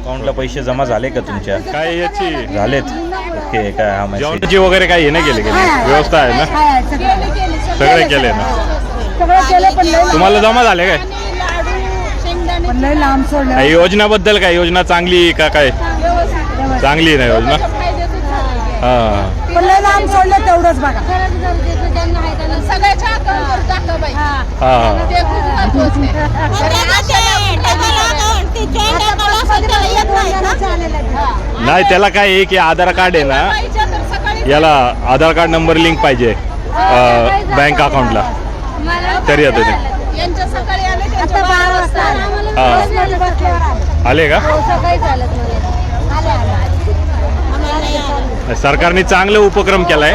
अकाउंटला पैसे जमा झाले का तुमच्या? काय याची झालेत. ओके. काय हा मेसेज जेवणाची वगैरे काही हे नाही केले व्यवस्था आहे ना? सगळे केले ना? तुम्हाला जमा झाले काय? काही योजनाबद्दल काय योजना चांगली का काय? चांगली ना योजना? हा लांब सोडलं तेवढंच बघा. नाही त्याला काय आहे की आधार कार्ड आहे ना, याला आधार कार्ड नंबर लिंक पाहिजे बँक अकाउंटला, तरी येतं ते. आले का? सरकारने चांगला उपक्रम केलाय.